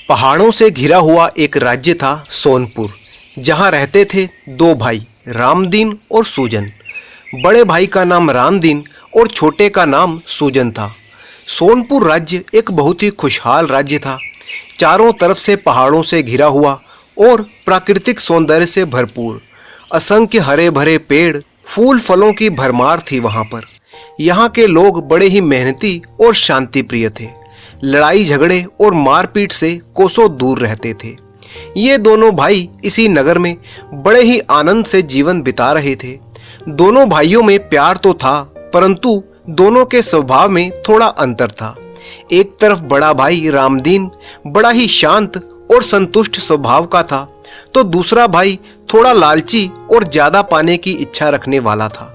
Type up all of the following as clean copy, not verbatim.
पहाड़ों से घिरा हुआ एक राज्य था सोनपुर, जहाँ रहते थे दो भाई रामदीन और सूजन। बड़े भाई का नाम रामदीन और छोटे का नाम सूजन था। सोनपुर राज्य एक बहुत ही खुशहाल राज्य था। चारों तरफ से पहाड़ों से घिरा हुआ और प्राकृतिक सौंदर्य से भरपूर। असंख्य हरे भरे पेड़, फूल फलों की भरमार थी वहाँ पर। यहाँ के लोग बड़े ही मेहनती और शांति प्रिय थे। लड़ाई झगड़े और मारपीट से कोसों दूर रहते थे। ये दोनों भाई इसी नगर में बड़े ही आनंद से जीवन बिता रहे थे। दोनों भाइयों में प्यार तो था, परंतु दोनों के स्वभाव में थोड़ा अंतर था। एक तरफ बड़ा भाई रामदीन बड़ा ही शांत और संतुष्ट स्वभाव का था, तो दूसरा भाई थोड़ा लालची और ज्यादा पाने की इच्छा रखने वाला था।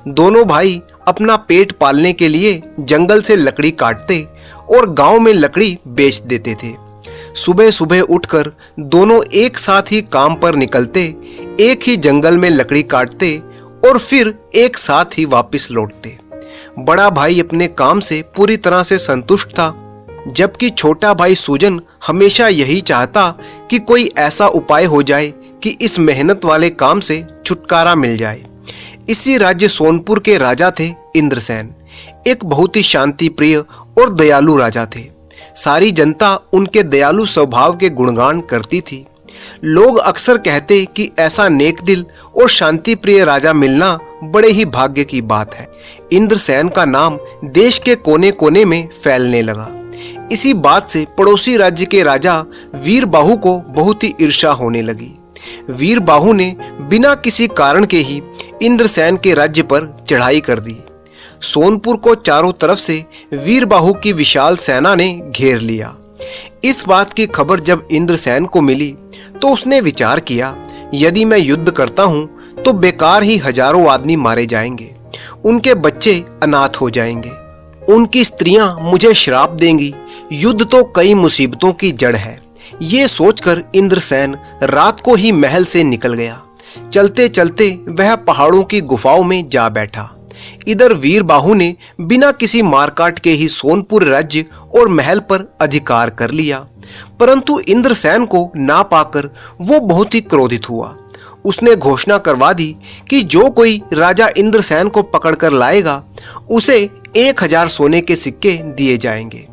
दोनों भाई अपना पेट पालने के लिए जंगल से लकड़ी काटते और गांव में लकड़ी बेच देते थे। सुबह सुबह उठकर दोनों एक साथ ही काम पर निकलते, एक ही जंगल में लकड़ी काटते और फिर एक साथ ही वापस लौटते। बड़ा भाई अपने काम से पूरी तरह से संतुष्ट था, जबकि छोटा भाई सूजन हमेशा यही चाहता कि कोई ऐसा उपाय हो जाए कि इस मेहनत वाले काम से छुटकारा मिल जाए। इसी राज्य सोनपुर के राजा थे इंद्रसेन। एक बहुत ही शांति प्रिय और दयालु राजा थे। सारी जनता उनके दयालु स्वभाव के गुणगान करती थी। लोग अक्सर कहते कि ऐसा नेक दिल और शांति प्रिय राजा मिलना बड़े ही भाग्य की बात है। इंद्रसेन का नाम देश के कोने कोने में फैलने लगा। इसी बात से पड़ोसी राज्य के राजा वीरबाहु को बहुत ही ईर्ष्या होने लगी। वीरबाहु ने बिना किसी कारण के ही इंद्रसेन के राज्य पर चढ़ाई कर दी। सोनपुर को चारों तरफ से वीरबाहु की विशाल सेना ने घेर लिया। इस बात की खबर जब इंद्रसेन को मिली तो उसने विचार किया, यदि मैं युद्ध करता हूं तो बेकार ही हजारों आदमी मारे जाएंगे, उनके बच्चे अनाथ हो जाएंगे, उनकी स्त्रियां मुझे श्राप देंगी। युद्ध तो कई मुसीबतों की जड़ है। ये सोचकर इंद्रसेन रात को ही महल से निकल गया। चलते चलते वह पहाड़ों की गुफाओं में जा बैठा। इधर वीरबाहु ने बिना किसी मारकाट के ही सोनपुर राज्य और महल पर अधिकार कर लिया, परंतु इंद्रसेन को ना पाकर वो बहुत ही क्रोधित हुआ। उसने घोषणा करवा दी कि जो कोई राजा इंद्रसेन को पकड़कर लाएगा उसे 1000 सोने के सिक्के दिए जाएंगे।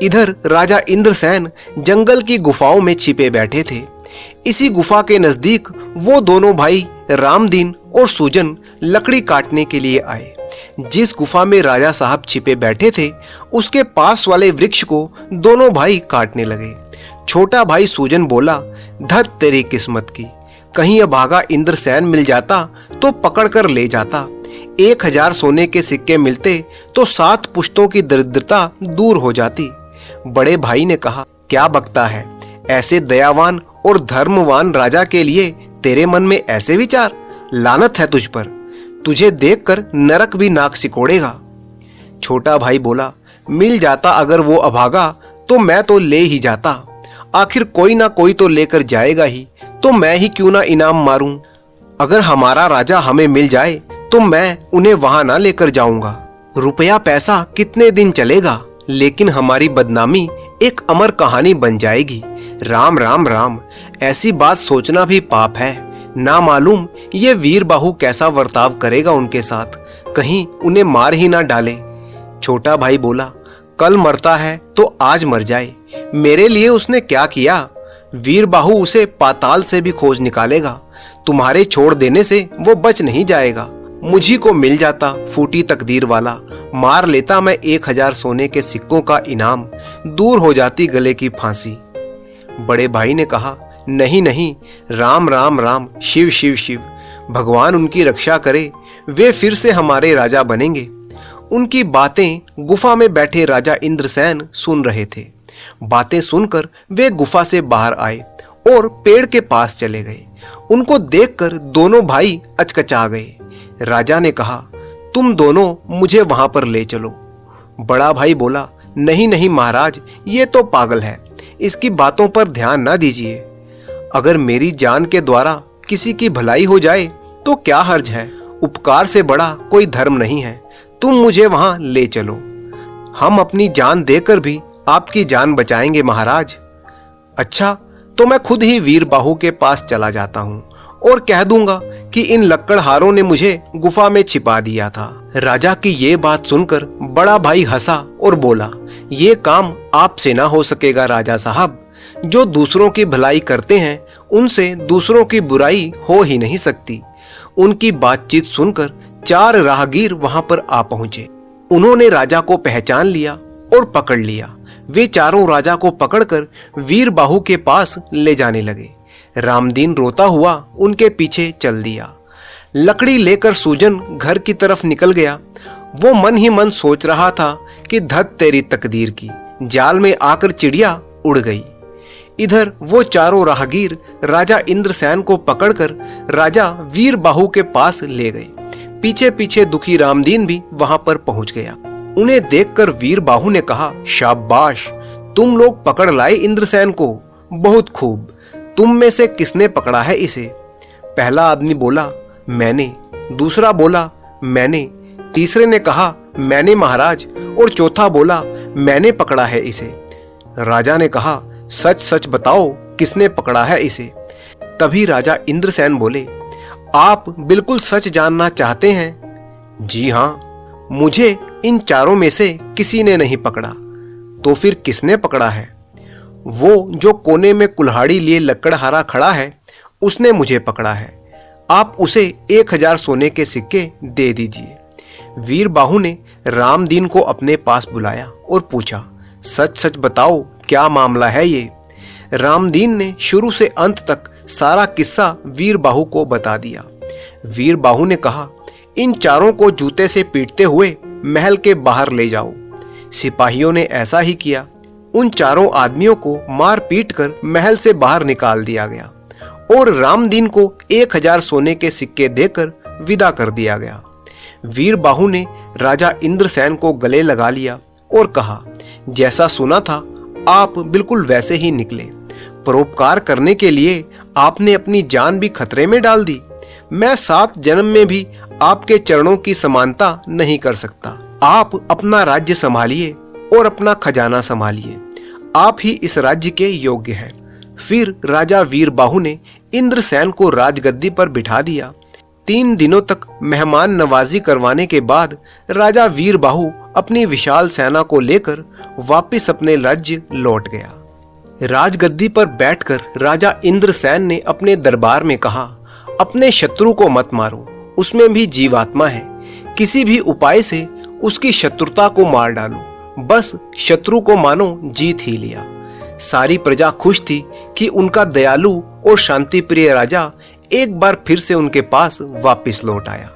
इधर राजा इंद्रसेन जंगल की गुफाओं में छिपे बैठे थे। इसी गुफा के नजदीक वो दोनों भाई रामदीन और सूजन लकड़ी काटने के लिए आए। जिस गुफा में राजा साहब छिपे बैठे थे, उसके पास वाले वृक्ष को दोनों भाई काटने लगे। छोटा भाई सूजन बोला, धत तेरी किस्मत की, कहीं अभागा इंद्रसेन मिल जाता तो पकड़कर ले जाता। 1000 सोने के सिक्के मिलते तो 7 पुश्तों की दरिद्रता दूर हो जाती। बड़े भाई ने कहा, क्या बकता है, ऐसे दयावान और धर्मवान राजा के लिए तेरे मन में ऐसे विचार? लानत है तुझ पर, तुझे देखकर नरक भी नाक सिकोड़ेगा। छोटा भाई बोला, मिल जाता अगर वो अभागा तो मैं तो ले ही जाता, आखिर कोई ना कोई तो लेकर जाएगा ही, तो मैं ही क्यों ना इनाम मारूं। अगर हमारा राजा हमें मिल जाए तो मैं उन्हें वहां ना लेकर जाऊंगा। रुपया पैसा कितने दिन चलेगा, लेकिन हमारी बदनामी एक अमर कहानी बन जाएगी। राम राम राम, ऐसी बात सोचना भी पाप है। ना मालूम ये वीरबाहु कैसा बर्ताव करेगा उनके साथ, कहीं उन्हें मार ही ना डाले। छोटा भाई बोला, कल मरता है तो आज मर जाए, मेरे लिए उसने क्या किया? वीरबाहु उसे पाताल से भी खोज निकालेगा, तुम्हारे छोड़ देने से वो बच नहीं जाएगा। मुझी को मिल जाता फूटी तकदीर वाला, मार लेता मैं 1000 सोने के सिक्कों का इनाम, दूर हो जाती गले की फांसी। बड़े भाई ने कहा, नहीं नहीं, राम राम राम, शिव शिव शिव, भगवान उनकी रक्षा करे, वे फिर से हमारे राजा बनेंगे। उनकी बातें गुफा में बैठे राजा इंद्रसेन सुन रहे थे। बातें सुनकर वे गुफा से बाहर आए और पेड़ के पास चले गए। उनको देखकर दोनों भाई अचकचा गए। राजा ने कहा, तुम दोनों मुझे वहां पर ले चलो। बड़ा भाई बोला, नहीं नहीं महाराज, ये तो पागल है, इसकी बातों पर ध्यान ना दीजिए। अगर मेरी जान के द्वारा किसी की भलाई हो जाए तो क्या हर्ज है, उपकार से बड़ा कोई धर्म नहीं है, तुम मुझे वहां ले चलो। हम अपनी जान देकर भी आपकी जान बचाएंगे महाराज। अच्छा, तो मैं खुद ही वीर बाहु के पास चला जाता हूँ और कह दूंगा कि इन लक्कड़हारों ने मुझे गुफा में छिपा दिया था। राजा की ये बात सुनकर बड़ा भाई हंसा और बोला, ये काम आपसे ना हो सकेगा राजा साहब। जो दूसरों की भलाई करते हैं उनसे दूसरों की बुराई हो ही नहीं सकती। उनकी बातचीत सुनकर 4 राहगीर वहां पर आ पहुंचे। उन्होंने राजा को पहचान लिया और पकड़ लिया। वे चारों राजा को पकड़कर वीर बाहु के पास ले जाने लगे। रामदीन रोता हुआ उनके पीछे चल दिया। लकड़ी लेकर सूजन घर की तरफ निकल गया। वो मन ही मन सोच रहा था कि धत तेरी तकदीर की, जाल में आकर चिड़िया उड़ गई। इधर वो चारों राहगीर राजा इंद्रसेन को पकड़कर राजा वीर बाहु के पास ले गए। पीछे पीछे दुखी रामदीन भी वहां पर पहुंच गया। उन्हें देखकर वीर बाहु ने कहा, शाबाश, तुम लोग पकड़ लाए इंद्रसेन को, बहुत खूब। तुम में से किसने पकड़ा है इसे? पहला आदमी बोला, मैंने। दूसरा बोला, मैंने। तीसरे ने कहा, मैंने महाराज। और चौथा बोला, मैंने पकड़ा है इसे। राजा ने कहा, सच सच बताओ, किसने पकड़ा है इसे? तभी राजा इंद्रसेन बोले, आप बिल्कुल सच जानना चाहते हैं? जी हाँ, मुझे इन चारों में से किसी ने नहीं पकड़ा। तो फिर किसने पकड़ा है? वो जो कोने में कुल्हाड़ी लिए लक्कड़हारा खड़ा है, उसने मुझे पकड़ा है। आप उसे 1000 सोने के सिक्के दे दीजिए। वीर बाहु ने रामदीन को अपने पास बुलाया और पूछा, सच सच बताओ, क्या मामला है ये? रामदीन ने शुरू से अंत तक सारा किस्सा वीर बाहु को बता दिया। वीर बाहु ने कहा, इन चारों को जूते से पीटते हुए महल के बाहर ले जाओ। सिपाहियों ने ऐसा ही किया। उन चारों आदमियों को मार पीट कर महल से बाहर निकाल दिया गया और रामदीन को 1000 सोने के सिक्के देकर विदा कर दिया गया। वीर बाहु ने राजा इंद्रसेन को गले लगा लिया और कहा, जैसा सुना था आप बिल्कुल वैसे ही निकले। परोपकार करने के लिए आपने अपनी जान भी खतरे में डाल दी। मैं 7 जन्म में भी आपके चरणों की समानता नहीं कर सकता। आप अपना राज्य संभालिए और अपना खजाना संभालिए। आप ही इस राज्य के योग्य हैं। फिर राजा वीर बाहु ने इंद्रसेन को राजगद्दी पर बिठा दिया। 3 दिनों तक मेहमान नवाजी करवाने के बाद राजा वीर बाहु अपनी विशाल सेना को लेकर वापस अपने राज्य लौट गया। राजगद्दी पर बैठकर राजा इंद्रसेन ने अपने दरबार में कहा, अपने शत्रु को मत मारो, उसमें भी जीवात्मा है। किसी भी उपाय से उसकी शत्रुता को मार डालो, बस शत्रु को मानो जीत ही लिया। सारी प्रजा खुश थी कि उनका दयालु और शांति प्रिय राजा एक बार फिर से उनके पास वापस लौट आया।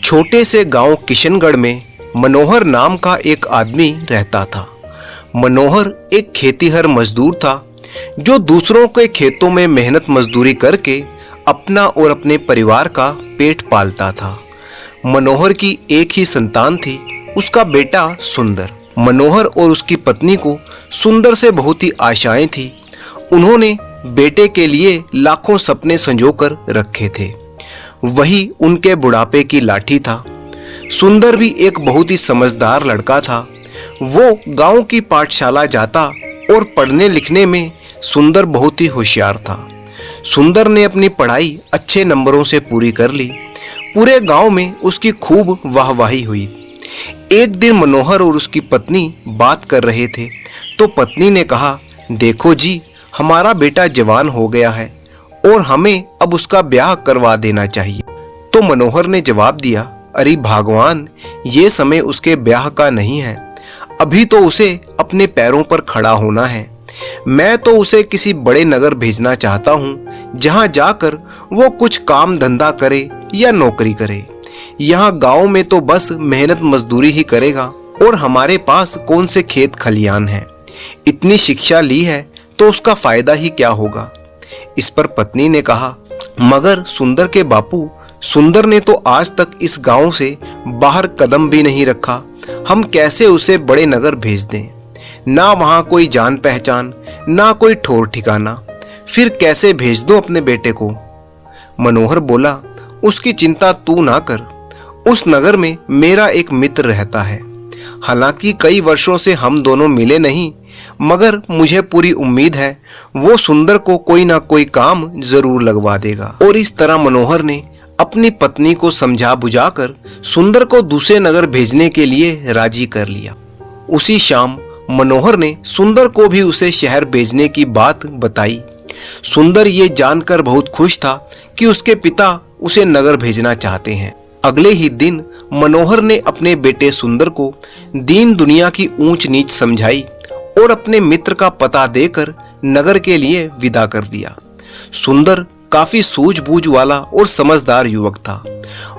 छोटे से गांव किशनगढ़ में मनोहर नाम का एक आदमी रहता था। मनोहर एक खेतीहर मजदूर था जो दूसरों के खेतों में मेहनत मजदूरी करके अपना और अपने परिवार का पेट पालता था। मनोहर की एक ही संतान थी, उसका बेटा सुंदर। मनोहर और उसकी पत्नी को सुंदर से बहुत ही आशाएं थी। उन्होंने बेटे के लिए लाखों सपने संजोकर रखे थे। वही उनके बुढ़ापे की लाठी था। सुंदर भी एक बहुत ही समझदार लड़का था। वो गांव की पाठशाला जाता और पढ़ने लिखने में सुंदर बहुत ही होशियार था। सुंदर ने अपनी पढ़ाई अच्छे नंबरों से पूरी कर ली। पूरे गांव में उसकी खूब वाहवाही हुई। एक दिन मनोहर और उसकी पत्नी बात कर रहे थे तो पत्नी ने कहा, देखो जी, हमारा बेटा जवान हो गया है और हमें अब उसका ब्याह करवा देना चाहिए। तो मनोहर ने जवाब दिया, अरे भगवान, ये समय उसके ब्याह का नहीं है। अभी तो उसे अपने पैरों पर खड़ा होना है। मैं तो उसे किसी बड़े नगर भेजना चाहता हूँ, जहाँ जाकर वो कुछ काम धंधा करे या नौकरी करे। यहाँ गांव में तो बस मेहनत मजदूरी ही करेगा और हमारे पास कौन से खेत खलियान हैं। इतनी शिक्षा ली है तो उसका फायदा ही क्या होगा। इस पर पत्नी ने कहा, मगर सुंदर के बापू, सुंदर ने तो आज तक इस गांव से बाहर कदम भी नहीं रखा। हम कैसे उसे बड़े नगर भेज दें? ना वहां कोई जान पहचान, ना कोई ठौर ठिकाना। फिर कैसे भेज दूं अपने बेटे को? मनोहर बोला, उसकी चिंता तू ना कर। उस नगर में मेरा एक मित्र रहता है। हालांकि कई वर्षों से हम दोनों मिले नहीं, मगर मुझे पूरी उम्मीद है वो सुंदर को कोई ना कोई काम जरूर लगवा देगा। और इस तरह मनोहर ने अपनी पत्नी को समझा बुझाकर सुंदर को दूसरे नगर भेजने के लिए राजी कर लिया। उसी शाम मनोहर ने सुंदर को भी उसे शहर भेजने की बात बताई। सुंदर ये जानकर बहुत खुश था कि उसके पिता उसे नगर भेजना चाहते हैं। अगले ही दिन मनोहर ने अपने बेटे सुंदर को दीन दुनिया की ऊंच नीच समझाई और अपने मित्र का पता देकर नगर के लिए विदा कर दिया। सुंदर काफी सूझबूझ वाला और समझदार युवक था।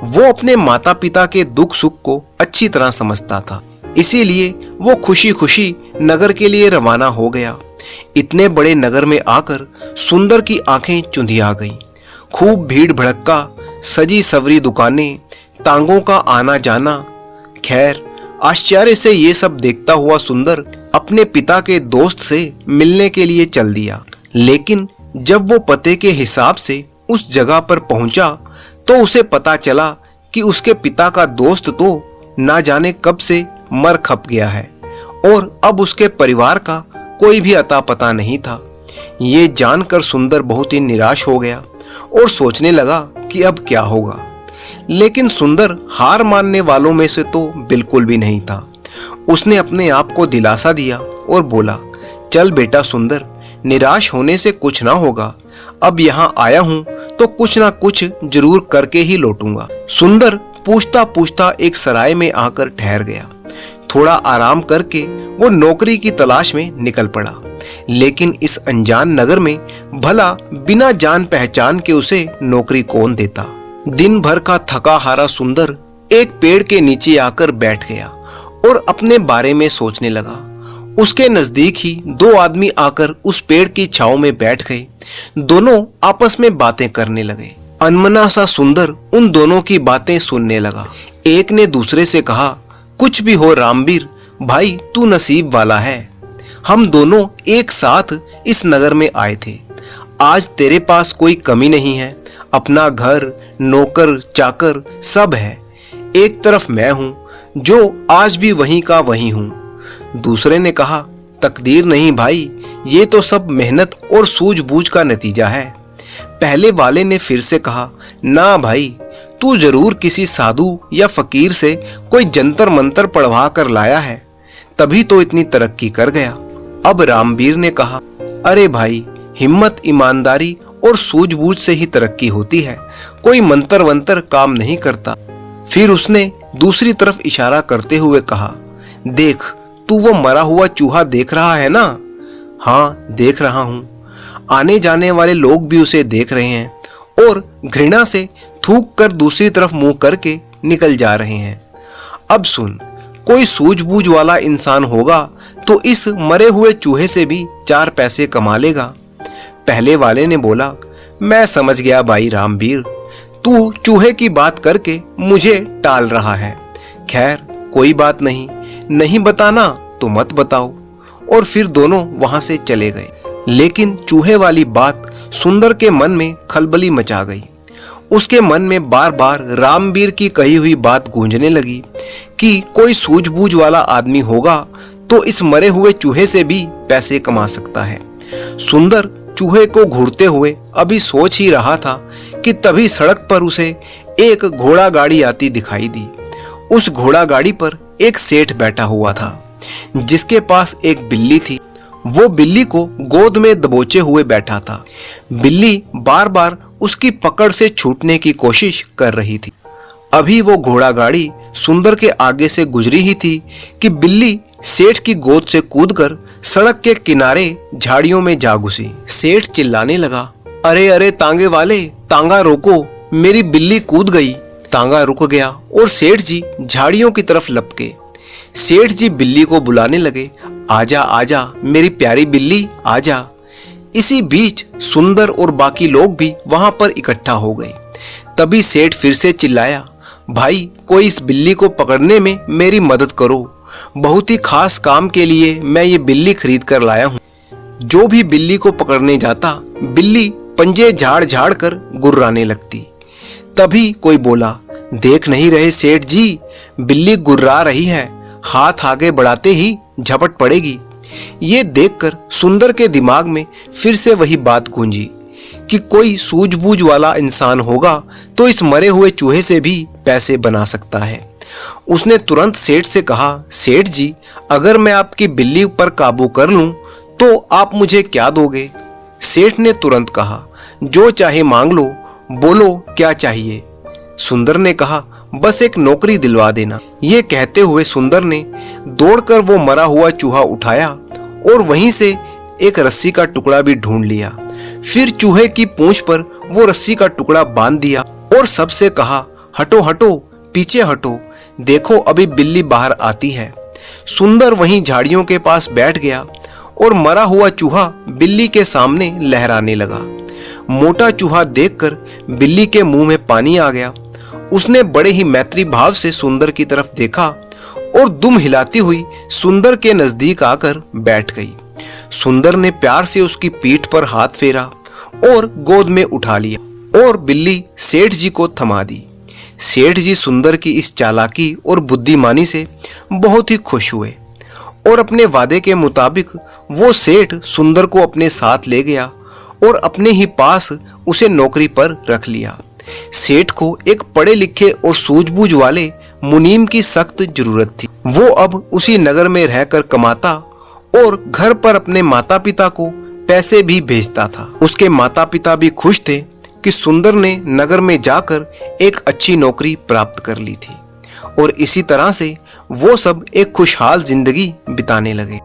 वो अपने माता पिता के दुख सुख को अच्छी तरह समझता था, इसीलिए वो खुशी खुशी नगर के लिए रवाना हो गया। इतने बड़े नगर में आकर सुंदर की आंखें चुंधिया गईं। खूब भीड़ भड़क्का, सजी सवरी दुकानें, तांगों का आना जाना। खैर, आश्चर्य से ये सब देखता हुआ सुंदर अपने पिता के दोस्त से मिलने के लिए चल दिया। लेकिन जब वो पते के हिसाब से उस जगह पर पहुंचा तो उसे पता चला कि उसके पिता का दोस्त तो ना जाने कब से मर खप गया है और अब उसके परिवार का कोई भी अता पता नहीं था। ये जानकर सुंदर बहुत ही निराश हो गया और सोचने लगा कि अब क्या होगा। लेकिन सुंदर हार मानने वालों में से तो बिल्कुल भी नहीं था। उसने अपने आप को दिलासा दिया और बोला, चल बेटा सुंदर, निराश होने से कुछ ना होगा। अब यहाँ आया हूँ तो कुछ ना कुछ जरूर करके ही लौटूंगा। सुंदर पूछता पूछता एक सराय में आकर ठहर गया। थोड़ा आराम करके वो नौकरी की तलाश में निकल पड़ा। लेकिन इस अनजान नगर में भला बिना जान पहचान के उसे नौकरी कौन देता। दिन भर का थका हारा सुंदर एक पेड़ के नीचे आकर बैठ गया और अपने बारे में सोचने लगा। उसके नजदीक ही दो आदमी आकर उस पेड़ की छांव में बैठ गए। दोनों आपस में बातें करने लगे। अनमना सा सुंदर उन दोनों की बातें सुनने लगा। एक ने दूसरे से कहा, कुछ भी हो रामवीर भाई, तू नसीब वाला है। हम दोनों एक साथ इस नगर में आए थे। आज तेरे पास कोई कमी नहीं है। अपना घर, नौकर चाकर सब है। एक तरफ मैं हूं जो आज भी वहीं का वहीं हूं। दूसरे ने कहा, तकदीर नहीं भाई, ये तो सब मेहनत और सूझबूझ का नतीजा है। पहले वाले ने फिर से कहा, ना भाई, तू जरूर किसी साधु या फकीर से कोई जंतर मंतर पढ़वा कर लाया है, तभी तो इतनी तरक्की कर गया। अब रामवीर ने कहा, अरे भाई, हिम्मत, ईमानदारी और सूझबूझ से ही तरक्की होती है, कोई मंतर वंतर काम नहीं करता। फिर उसने दूसरी तरफ इशारा करते हुए कहा, देख, तू वो मरा हुआ चूहा देख रहा है ना? हाँ, देख रहा हूं। आने जाने वाले लोग भी उसे देख रहे हैं और घृणा से थूक कर दूसरी तरफ मुंह करके निकल जा रहे हैं। अब सुन, कोई सूझबूझ वाला इंसान होगा तो इस मरे हुए चूहे से भी 4 पैसे कमा लेगा। पहले वाले ने बोला, मैं समझ गया भाई रामवीर, तू चूहे की बात करके मुझे टाल रहा है। खैर कोई बात नहीं, नहीं बताना तो मत बताओ। और फिर दोनों वहां से चले गए। लेकिन चूहे वाली बात सुंदर के मन में खलबली मचा गई। उसके मन में बार बार रामवीर की कही हुई बात गूंजने लगी कि कोई सूझबूझ वाला आदमी होगा तो इस मरे हुए चूहे से भी पैसे कमा सकता है। सुंदर चूहे को घूरते हुए अभी सोच ही रहा था कि तभी सड़क पर उसे एक घोड़ा गाड़ी आती दिखाई दी। उस घोड़ा गाड़ी पर एक सेठ बैठा हुआ था जिसके पास एक बिल्ली थी। वो बिल्ली को गोद में दबोचे हुए बैठा था। बिल्ली बार बार उसकी पकड़ से छूटने की कोशिश कर रही थी। अभी वो घोड़ा गाड़ी सुंदर के आगे से गुजरी ही थी कि बिल्ली सेठ की गोद से कूदकर सड़क के किनारे झाड़ियों में जा घुसी। सेठ चिल्लाने लगा, अरे अरे तांगे वाले, तांगा रोको, मेरी बिल्ली कूद गई। तांगा रुक गया और सेठ जी झाड़ियों की तरफ लपके। सेठ जी बिल्ली को बुलाने लगे, आजा आजा मेरी प्यारी बिल्ली, आजा। इसी बीच सुंदर और बाकी लोग भी वहां पर इकट्ठा हो गए। तभी सेठ फिर से चिल्लाया, भाई कोई इस बिल्ली को पकड़ने में मेरी मदद करो, बहुत ही खास काम के लिए मैं ये बिल्ली खरीद कर लाया हूँ। जो भी बिल्ली को पकड़ने जाता, बिल्ली पंजे झाड़ झाड़ कर गुर्राने लगती। तभी कोई बोला, देख नहीं रहे सेठ जी, बिल्ली गुर्रा रही है, हाथ आगे बढ़ाते ही झपट पड़ेगी। ये देखकर सुंदर के दिमाग में फिर से वही बात गूंजी कि कोई सूझबूझ वाला इंसान होगा तो इस मरे हुए चूहे से भी पैसे बना सकता है। उसने तुरंत सेठ से कहा, सेठ जी, अगर मैं आपकी बिल्ली पर काबू कर लूं तो आप मुझे क्या दोगे? सेठ ने तुरंत कहा, जो चाहे मांग लो, बोलो क्या चाहिए। सुंदर ने कहा, बस एक नौकरी दिलवा देना। ये कहते हुए सुंदर ने दौड़कर वो मरा हुआ चूहा उठाया और वहीं से एक रस्सी का टुकड़ा भी ढूंढ लिया। फिर चूहे की पूंछ पर वो रस्सी का टुकड़ा बांध दिया और सबसे कहा, हटो हटो, पीछे हटो, देखो अभी बिल्ली बाहर आती है। सुंदर वहीं झाड़ियों के पास बैठ गया और मरा हुआ चूहा बिल्ली के सामने लहराने लगा। मोटा चूहा देखकर बिल्ली के मुंह में पानी आ गया। उसने बड़े ही मैत्री भाव से सुंदर की तरफ देखा और दुम हिलाती हुई सुंदर के नजदीक आकर बैठ गई। सुंदर ने प्यार से उसकी पीठ पर हाथ फेरा और गोद में उठा लिया और बिल्ली सेठ जी को थमा दी। सेठ जी सुंदर की इस चालाकी और बुद्धिमानी से बहुत ही खुश हुए और अपने वादे के मुताबिक वो सेठ सुंदर को अपने साथ ले गया और अपने ही पास उसे नौकरी पर रख लिया। सेठ को एक पढ़े लिखे और सूझबूझ वाले मुनीम की सख्त जरूरत थी। वो अब उसी नगर में रहकर कमाता और घर पर अपने माता पिता को पैसे भी भेजता था। उसके माता पिता भी खुश थे कि सुंदर ने नगर में जाकर एक अच्छी नौकरी प्राप्त कर ली थी और इसी तरह से वो सब एक खुशहाल जिंदगी बिताने लगे।